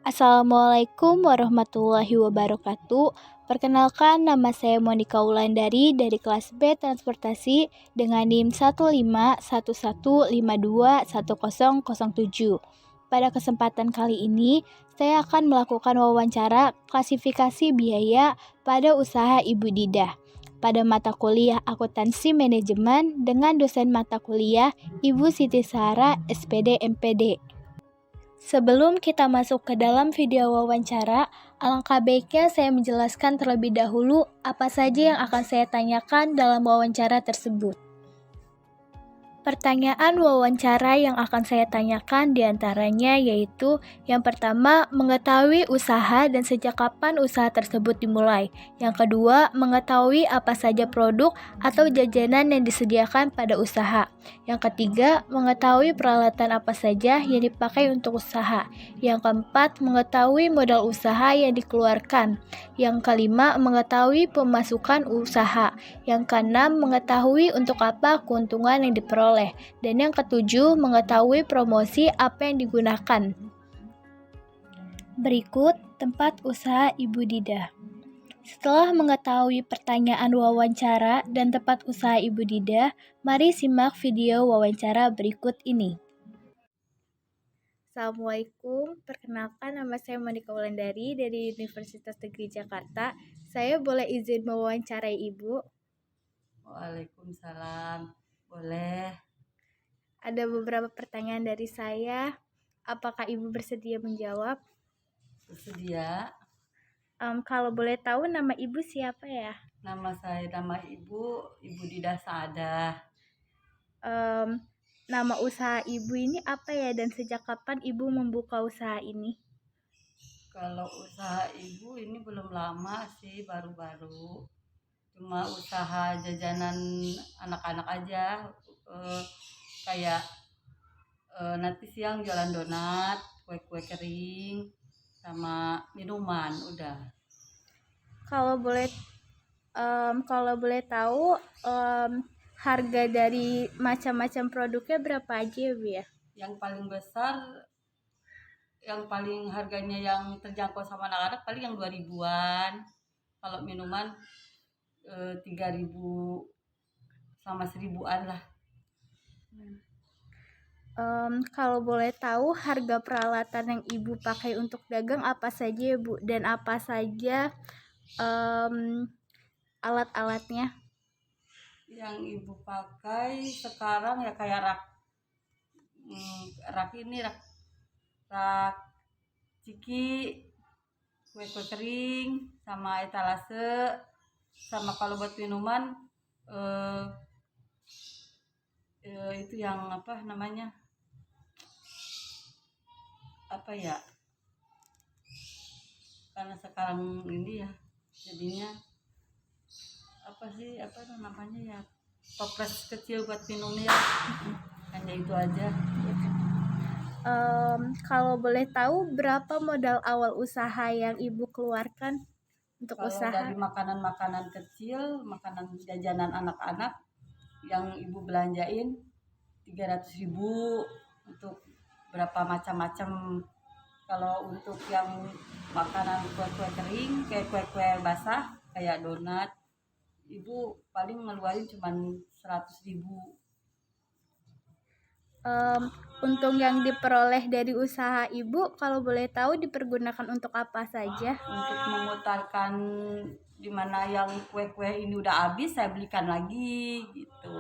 Assalamualaikum warahmatullahi wabarakatuh. Perkenalkan, nama saya Monika Wulandari dari kelas B Transportasi dengan NIM 15115210007. Pada kesempatan kali ini, saya akan melakukan wawancara klasifikasi biaya pada usaha Ibu Didah pada mata kuliah Akuntansi Manajemen dengan dosen mata kuliah Ibu Siti Sahara, SPD MPD. Sebelum kita masuk ke dalam video wawancara, alangkah baiknya saya menjelaskan terlebih dahulu apa saja yang akan saya tanyakan dalam wawancara tersebut. Pertanyaan wawancara yang akan saya tanyakan diantaranya yaitu yang pertama, mengetahui usaha dan sejak kapan usaha tersebut dimulai. Yang kedua, mengetahui apa saja produk atau jajanan yang disediakan pada usaha. Yang ketiga, mengetahui peralatan apa saja yang dipakai untuk usaha. Yang keempat, mengetahui modal usaha yang dikeluarkan. Yang kelima, mengetahui pemasukan usaha. Yang keenam, mengetahui untuk apa keuntungan yang diperoleh. Dan yang ketujuh, mengetahui promosi apa yang digunakan. Berikut tempat usaha Ibu Didah. Setelah mengetahui pertanyaan wawancara dan tempat usaha Ibu Didah, mari simak video wawancara berikut ini. Assalamualaikum, perkenalkan nama saya Monika Wulandari dari Universitas Negeri Jakarta. Saya boleh izin mewawancarai Ibu? Waalaikumsalam, boleh. Ada beberapa pertanyaan dari saya. Apakah Ibu bersedia menjawab? Bersedia. Kalau boleh tahu nama Ibu siapa ya? Nama Ibu Didah Saadah. Nama usaha Ibu ini apa ya dan sejak kapan Ibu membuka usaha ini? Kalau usaha Ibu ini belum lama sih, baru-baru. Cuma usaha jajanan anak-anak aja. Kayak nanti siang jualan donat, kue-kue kering, sama minuman, udah. Kalau boleh tahu harga dari macam-macam produknya berapa aja ya, Bu ya? Yang paling besar, yang paling harganya yang terjangkau sama anak-anak paling yang 2000-an. Kalau minuman 3000 sama 1000-an lah. Kalau boleh tahu harga peralatan yang Ibu pakai untuk dagang apa saja ya, Bu? Dan apa saja alat-alatnya? Yang Ibu pakai sekarang ya kayak rak ciki, kue-kue kering, sama etalase, sama kalau buat minuman itu yang apa namanya, apa ya, karena sekarang ini ya jadinya apa namanya ya, toples kecil buat minumnya, hanya itu aja. Kalau boleh tahu berapa modal awal usaha yang Ibu keluarkan untuk Kalau usaha? dari makanan-makanan kecil, makanan jajanan anak-anak yang Ibu belanjain 300.000 untuk berapa macam-macam. Kalau untuk yang makanan kue-kue kering, kayak kue-kue basah kayak donat, Ibu paling ngeluarin cuma 100.000. Untung yang diperoleh dari usaha Ibu, kalau boleh tahu dipergunakan untuk apa saja? Untuk memutarkan di mana yang kue-kue ini udah habis, saya belikan lagi gitu.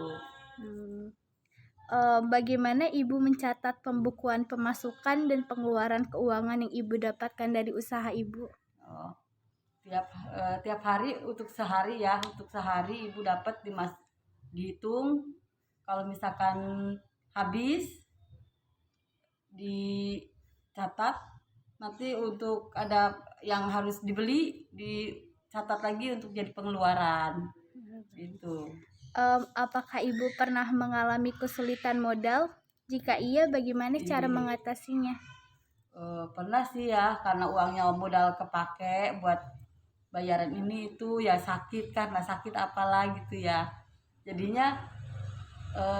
Bagaimana Ibu mencatat pembukuan pemasukan dan pengeluaran keuangan yang Ibu dapatkan dari usaha Ibu? Tiap hari untuk sehari ya, Ibu dapat dihitung. Kalau misalkan habis dicatat, nanti untuk ada yang harus dibeli dicatat lagi untuk jadi pengeluaran gitu. Apakah Ibu pernah mengalami kesulitan modal? Jika iya, bagaimana cara mengatasinya? Pernah sih ya, karena uangnya modal kepake buat bayaran ini itu ya, sakit karena sakit apalah gitu ya. Jadinya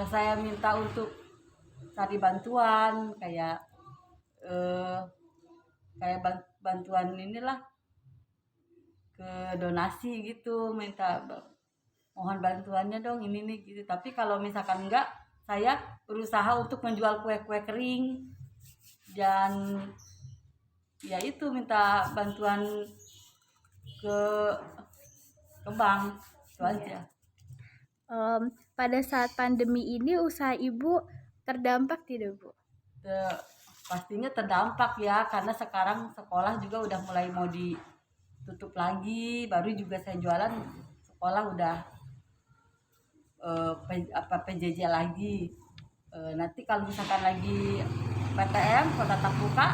saya minta untuk cari bantuan kayak kayak bantuan inilah ke donasi gitu, mohon bantuannya dong ini nih gitu. Tapi kalau misalkan enggak, saya berusaha untuk menjual kue-kue kering dan ya itu minta bantuan ke bank itu aja. Pada saat pandemi ini usaha Ibu terdampak tidak, Bu? Pastinya terdampak ya, karena sekarang sekolah juga udah mulai mau ditutup lagi. Baru juga saya jualan, sekolah udah PJJ lagi. Nanti kalau misalkan lagi PTM tatap muka,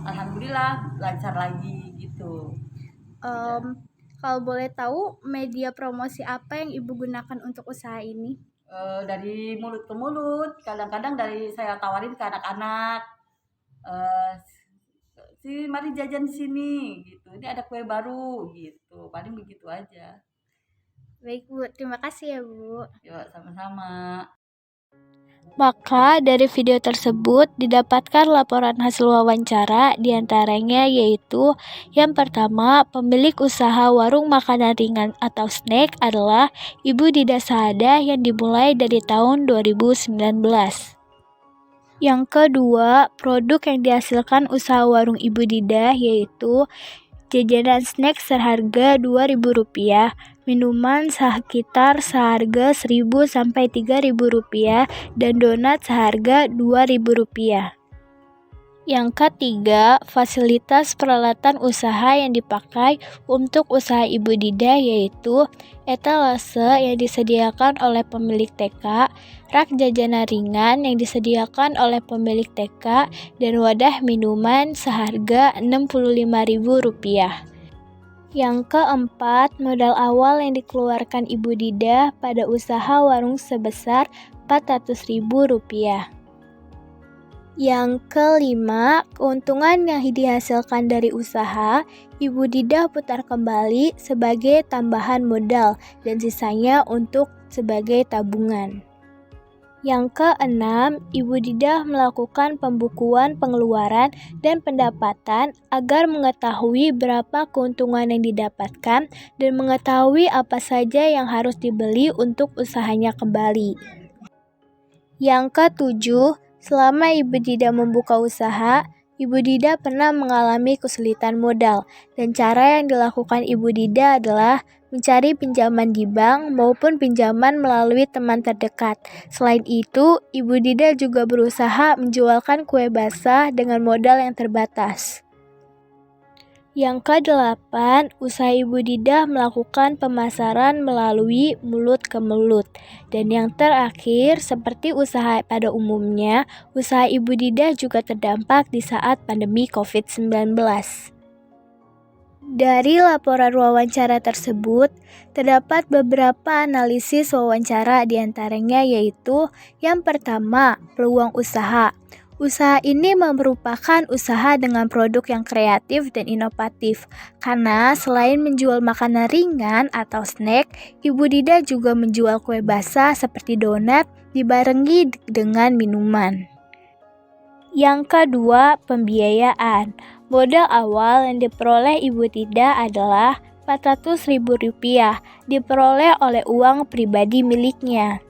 alhamdulillah lancar lagi gitu. Kalau boleh tahu, media promosi apa yang Ibu gunakan untuk usaha ini? Dari mulut ke mulut, kadang-kadang dari saya tawarin ke anak-anak, mari jajan di sini gitu, ini ada kue baru gitu, paling begitu aja. Baik, Bu, terima kasih ya, Bu. Yuk, sama-sama. Maka dari video tersebut didapatkan laporan hasil wawancara, diantaranya yaitu yang pertama, pemilik usaha warung makanan ringan atau snack adalah Ibu Dida Saada yang dimulai dari tahun 2019. Yang kedua, produk yang dihasilkan usaha warung Ibu Dida yaitu jajanan snack seharga Rp2.000, minuman sekitar seharga Rp1.000 sampai Rp3.000, dan donat seharga Rp2.000. Yang ketiga, fasilitas peralatan usaha yang dipakai untuk usaha Ibu Dida yaitu etalase yang disediakan oleh pemilik TK, rak jajanan ringan yang disediakan oleh pemilik TK, dan wadah minuman seharga Rp65.000. Yang keempat, modal awal yang dikeluarkan Ibu Dida pada usaha warung sebesar Rp400.000. Yang kelima, keuntungan yang dihasilkan dari usaha, Ibu Dida putar kembali sebagai tambahan modal dan sisanya untuk sebagai tabungan. Yang keenam, Ibu Dida melakukan pembukuan pengeluaran dan pendapatan agar mengetahui berapa keuntungan yang didapatkan dan mengetahui apa saja yang harus dibeli untuk usahanya kembali. Yang ketujuh, selama Ibu Dida membuka usaha, Ibu Dida pernah mengalami kesulitan modal, dan cara yang dilakukan Ibu Dida adalah mencari pinjaman di bank maupun pinjaman melalui teman terdekat. Selain itu, Ibu Dida juga berusaha menjualkan kue basah dengan modal yang terbatas. Yang kedelapan, usaha Ibu Dida melakukan pemasaran melalui mulut ke mulut. Dan yang terakhir, seperti usaha pada umumnya, usaha Ibu Dida juga terdampak di saat pandemi COVID-19. Dari laporan wawancara tersebut, terdapat beberapa analisis wawancara diantaranya yaitu yang pertama, peluang usaha. Usaha ini merupakan usaha dengan produk yang kreatif dan inovatif, karena selain menjual makanan ringan atau snack, Ibu Dida juga menjual kue basah seperti donat dibarengi dengan minuman. Yang kedua, pembiayaan. Modal awal yang diperoleh Ibu Dida adalah Rp400.000 diperoleh oleh uang pribadi miliknya.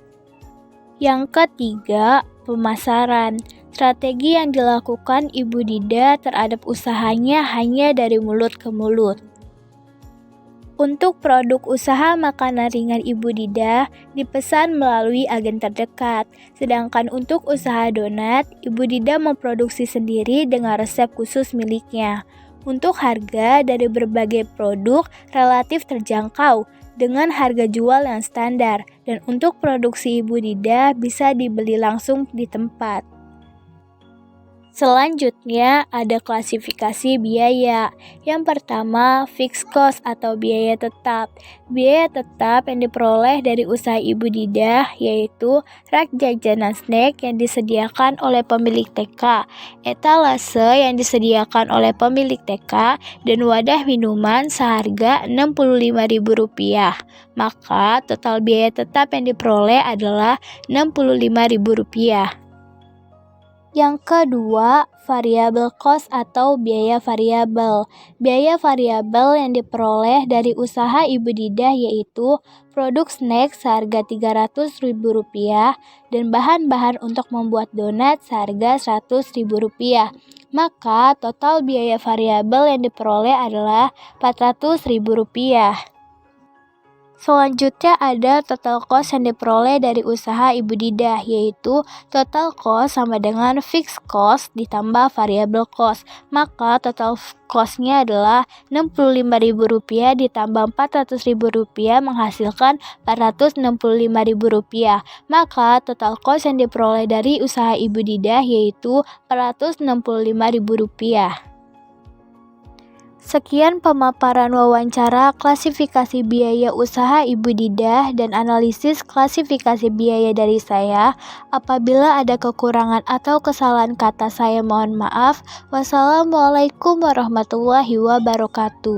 Yang ketiga, pemasaran. Strategi yang dilakukan Ibu Dida terhadap usahanya hanya dari mulut ke mulut. Untuk produk usaha makanan ringan Ibu Dida dipesan melalui agen terdekat, sedangkan untuk usaha donat, Ibu Dida memproduksi sendiri dengan resep khusus miliknya. Untuk harga dari berbagai produk relatif terjangkau, dengan harga jual yang standar, dan untuk produksi Ibu Dida bisa dibeli langsung di tempat. Selanjutnya ada klasifikasi biaya. Yang pertama, fixed cost atau biaya tetap. Biaya tetap yang diperoleh dari usaha Ibu Dida yaitu rak jajanan snack yang disediakan oleh pemilik TK, etalase yang disediakan oleh pemilik TK, dan wadah minuman seharga Rp65.000. Maka total biaya tetap yang diperoleh adalah Rp65.000. Yang kedua, variable cost atau biaya variabel. Biaya variabel yang diperoleh dari usaha Ibu Didah yaitu produk snack seharga Rp300.000 dan bahan-bahan untuk membuat donat seharga Rp100.000. Maka total biaya variabel yang diperoleh adalah Rp400.000. Selanjutnya ada total cost yang diperoleh dari usaha Ibu Didah, yaitu total cost sama dengan fixed cost ditambah variable cost. Maka total cost-nya adalah Rp65.000 ditambah Rp400.000 menghasilkan Rp465.000. Maka total cost yang diperoleh dari usaha Ibu Didah yaitu Rp465.000. Sekian pemaparan wawancara klasifikasi biaya usaha Ibu Didah dan analisis klasifikasi biaya dari saya. Apabila ada kekurangan atau kesalahan kata saya mohon maaf. Wassalamualaikum warahmatullahi wabarakatuh.